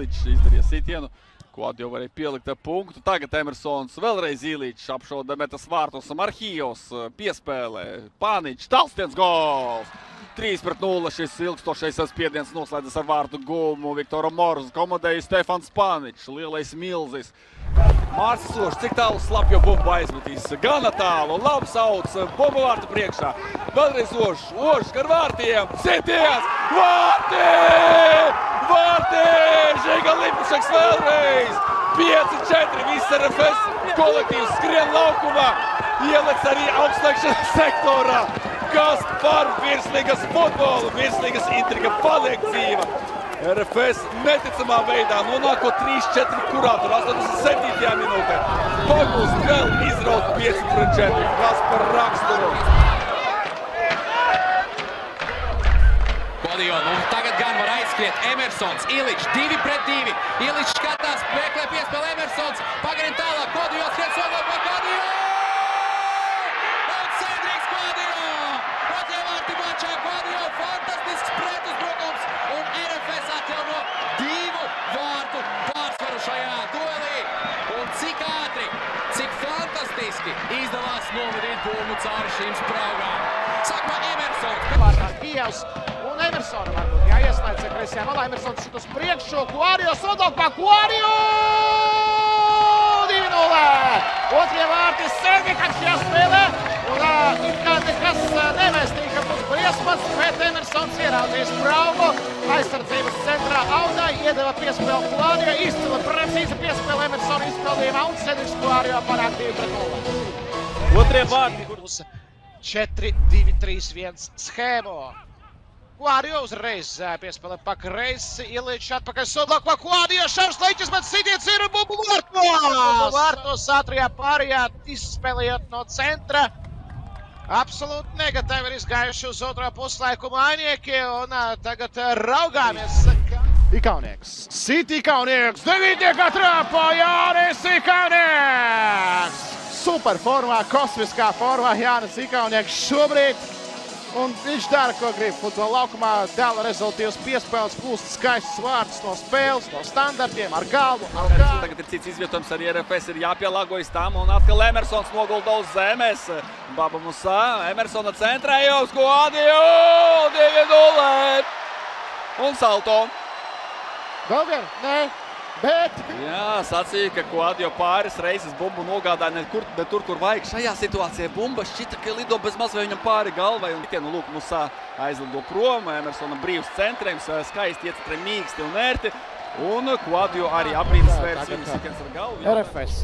Iličs izdarīja sitienu. Kvadio varēja pielikt punktu. Tagad Emersons vēlreiz Iličs apšauda metas vārtus. Marhijos piespēlē. Pāniņš, Talstiens gols! 3-0 šis ilgstošais spiediens noslēdzas ar vārtu gulmu. Viktora Morz komandēja Stefans Pāniņš, lielais milzis. Mārcis Ošs, cik tālu slapjo bumbu aizmetīs? Gana tālu, labi sauc, bumbu vārtu priekšā. Vēlreiz Ošs, Ošs ar vārtiem, sitiens, vārti! Vārti! Žiga Lipušaks vēlreiz! 5-4, viss RFS kolektīvs skrien laukumā, ielec arī augstslēgšanas sektorā. Kas par virslīgas futbolu, virslīgas intriga paliek dzīva. RFS neticamā veidā nonākot 3-4 kurātur 87. minūtē. Pagūst vēl izraut 5-4. Kas par raksturu. Kvadio, nu tagad gan var aizskriet. Emersons, Iličs, 2-2. Iličs skatās, meklē piespēle Emersons. Pagarina tālāk, Kvadio skrien solā pa Kvadio! Un Cedriks Kvadio! Otrie vārti mačā Kvadio, fantastisks pretuzbrukums. Un RFS atjauno 2 vārtu pārsvaru šajā duelī. Un cik ātri, cik fantastiski izdevās novadīt bumbu cauri šīm spraugām. Sākumā Emersons. Kijevs un Emersona varbūt jāieslēdz kreisajā malā. Emersons šit uz priekšu, Kvadio sodokpā, Kvadio! 2-0! Otrie vārti Cedrikam šajā spēlē. Un it kā nekas nevēstīja, ka būs briesmas, bet Emersons ieraudzījis spraugu. Aizsardzības centrā Audai iedeva piespēli Kvadio, izcila precīza piespēle Emersona izpildījumā un Cedriks Kvadio panāk 2-0. Otrie vārti. 4-2-3-1 schēmu. Kvadio uzreiz piespēlē pa kreisi, Iličs atpakaļ sodlākā, Kvadio šaurs leķis, bet sitiens ir bumbu vārtos! Bumbu vārtos ātrajā pārējā izspēlējot no centra. Absolūti negatīvi ir izgājuši uz otrā puslaiku mainieki un tagad raugāmies. Ikaunieks, sit Ikaunieks, 9. trāpā Jānis Ikaunieks! Super formā, kosmiskā formā Jānis Ikaunieks šobrīd. Un viņš dara, ko grib. Futbola laukumā dēla rezultīvas piespēles, plūst skaists vārds no spēles, no standartiem, ar galvu, ar kādu. Tagad ir cits izvietojums, arī RFS ir jāpielāgojas tam, un atkal Emersons nogulda uz zemes. Baba Musā, Emersona centrējums, Kvadio, 2-0. Un salto. Vēl vien? Nē. Bet... Jā, sacīja, ka Kvadio pāris reizes bumbu nogādāja ne tur, kur vajag. Šajā situācijā bumba šķita, ka lido bez maz vai viņam pāri galvai. Un tienu lūk, Musā aizlido prom, Emersona brīvs centrējums, skaisti iecetrē mīksti un ērti. Un Kvadio arī abrīnas vērts viņu sitiens ar galvu. RFS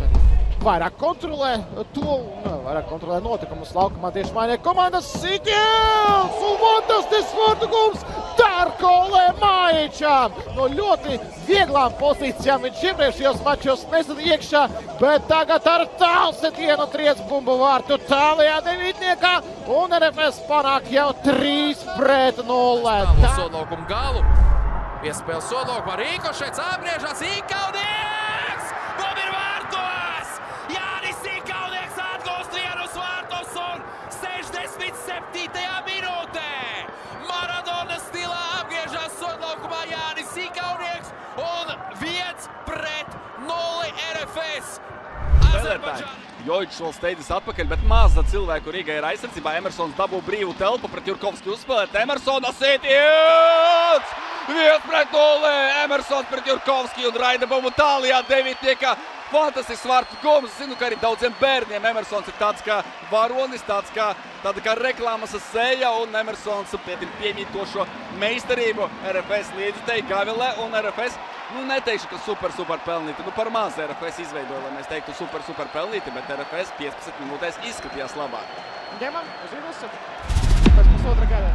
vairāk kontrolē to un vairāk kontrolē notikumus laukumā tieši mainīja komandas sitiens un fantastisks vārtugums Darko Lemaičam. No ļoti vieglām pozīcijām viņš iepriekšējos mačos nesad iekšā, bet tagad ar tālsetienu triec bumbu vārtu tālajā devītniekā un RFS panāk jau 3-0. Sodlaukumu galu. Piespēle sodlaukumā, Rīkošets apgriežas, Ikaunieks! Bumba ir vārtos! Jānis Ikaunieks atgūst vienus vārtus un 67. minūtē! Maradona stilā apgriežas sodlaukumā Jānis Ikaunieks un 1-0 RFS. Jojičs vēl steidzas atpakaļ, bet maza cilvēku Rīgai ir aizsardzībā. Emersons dabū brīvu telpu pret Jurkovski uzspēlēt. Emersona sitiens! 1-0! Emersons pret Jurkovski un raida bumbu tālajā devītniekā. Fantastisks vārtu gums. Zinu, ka arī daudziem bērniem Emersons ir tāds kā varonis, tāda kā reklāmas seja, un Emersons piemītošo meistarību RFS līdzutēji Gavilē, un RFS, neteikšu, ka super pelnīti. Par maz RFS izveidoja, lai mēs teiktu super pelnīti, bet RFS 15 minūtēs izskatījās labāk. Ņemam uz Ilusu pēc pusotra gada.